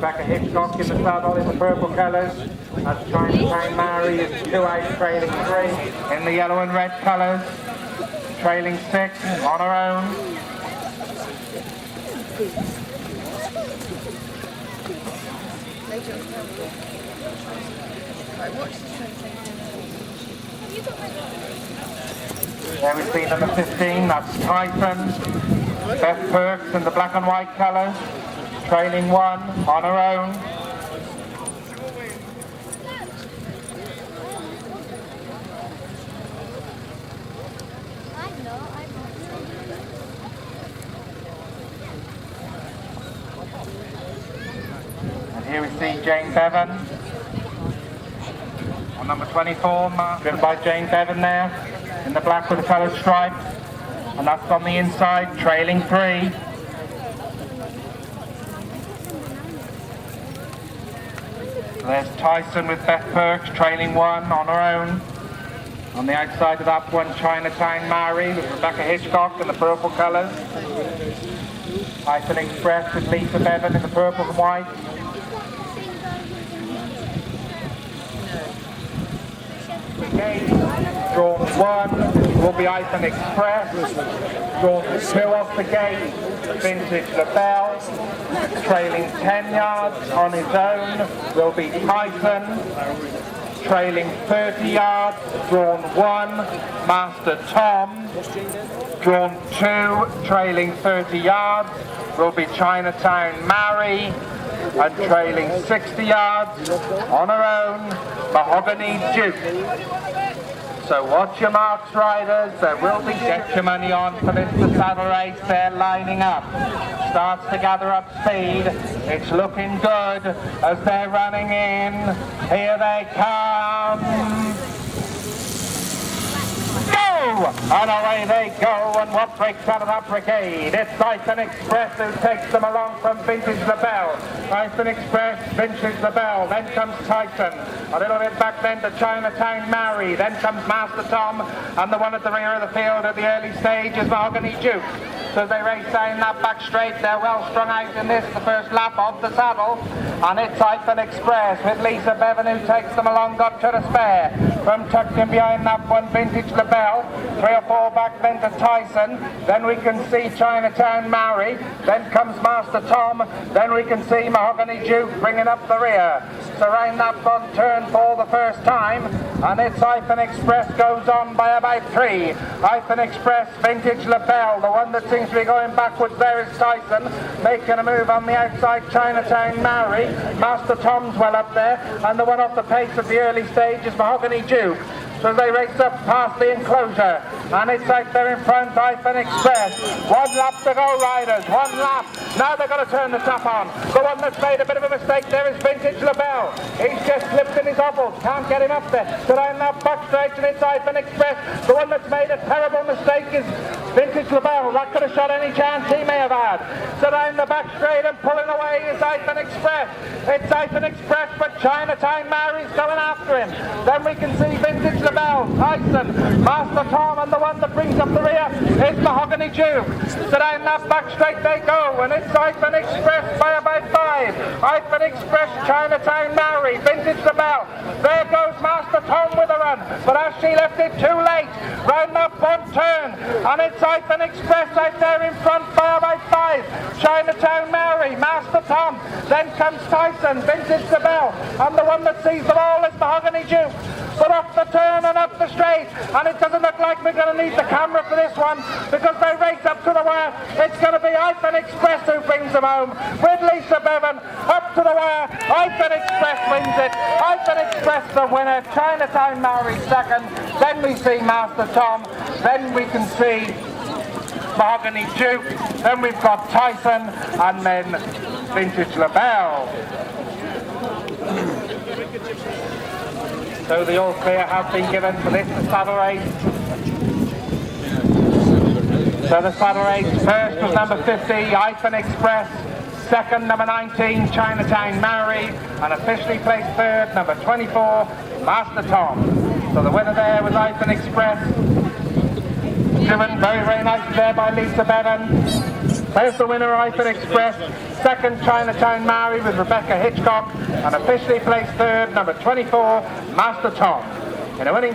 Rebecca Hitchcock in the saddle in the purple colours. That's Chinatown Mary is 2 out, trailing 3 in the yellow and red colours. Trailing 6 on her own. There we see number 15, that's Tyson. Beth Perks in the black and white colours. Trailing 1 on her own. And here we see Jane Bevan on number 24, driven by Jane Bevan there in the black with the coloured stripe, and that's on the inside, trailing 3. There's Tyson with Beth Perks, trailing 1 on her own. On the outside of that one, Chinatown Mary with Rebecca Hitchcock in the purple colours. Tyson Express with Lisa Bevan in the purple and white. Drawn 1 will be Tyson Express. Drawn 2 off the gate, Vintage LaBelle. Trailing 10 yards on his own will be Tyson. Trailing 30 yards, drawn 1, Master Tom. Drawn 2, trailing 30 yards will be Chinatown Mary. And trailing 60 yards on her own, Mahogany Duke. So watch your marks, riders. There will be get your money on for this saddle race. They're lining up. Starts to gather up speed. It's looking good as they're running in. Here they come. Go! And away they go, and what breaks out of that brigade? It's Tyson Express who takes them along from Vintage LaBelle. Tyson Express, Vintage LaBelle, then comes Tyson. A little bit back then to Chinatown Mary, then comes Master Tom, and the one at the rear of the field at the early stage is Mahogany Duke. So they race down that back straight. They're well strung out in this, the first lap of the saddle. And it's Tyson Express with Lisa Bevan who takes them along, got to the spare. From tucked in behind that one, Vintage LaBelle. 3 or 4 back then to Tyson. Then we can see Chinatown Mary. Then comes Master Tom. Then we can see Mahogany Duke bringing up the rear. So round that front turn for the first time. And it's Tyson Express goes on by about 3. Tyson Express, Vintage LaBelle, the one that seems to be going backwards there is Tyson, making a move on the outside, Chinatown Mary. Master Tom's well up there, and the one off the pace at the early stage is Mahogany Duke. So they race up past the enclosure, and it's out there in front, Tyson Express. 1 lap to go, riders, 1 lap. Now they've got to turn the tap on. The one that's made a bit of a mistake there is Vintage LaBelle. He's just slipped in his hobbles, can't get him up there. So down that back straight, and it's Tyson Express. The one that's made a terrible mistake is Vintage LaBelle. That could have shot any chance he may have had. So down the back straight and pulling away is Tyson Express. It's Tyson Express, but Chinatown Mary's going after him. Then we can see Vintage LaBelle, Tyson, Master Tom, and the one that brings up the rear is Mahogany Duke. So down that back straight they go, and it's Tyson Express by about 5. Tyson Express, Chinatown Mary, Vintage LaBelle. There goes Master Tom with a run, but as she left it too late, round that front turn, and it's Tyson Express out there in front by about 5. Chinatown Mary, Master Tom, then comes Tyson, Vintage LaBelle, and the one that sees them all is Mahogany Duke. But up the turn and up the straight, and it doesn't look like we're going to need the camera for this one because they race up to the wire. It's going to be Tyson Express who brings them home with Lisa Bevan up to the wire. Tyson Express wins it. Tyson Express the winner. Chinatown Mary second. Then we see Master Tom. Then we can see Mahogany Duke. Then we've got Tyson, and then Vintage LaBelle. So the all clear has been given for this saddle race. So the saddle race first was number 50, Tyson Express. Second, number 19, Chinatown Mary. And officially placed third, number 24, Master Tom. So the winner there was Tyson Express. Driven very, very nicely there by Lisa Bevan. There's the winner, Iceland Express. Second, Chinatown Mary with Rebecca Hitchcock. And officially placed third, number 24, Master Tom. In a winning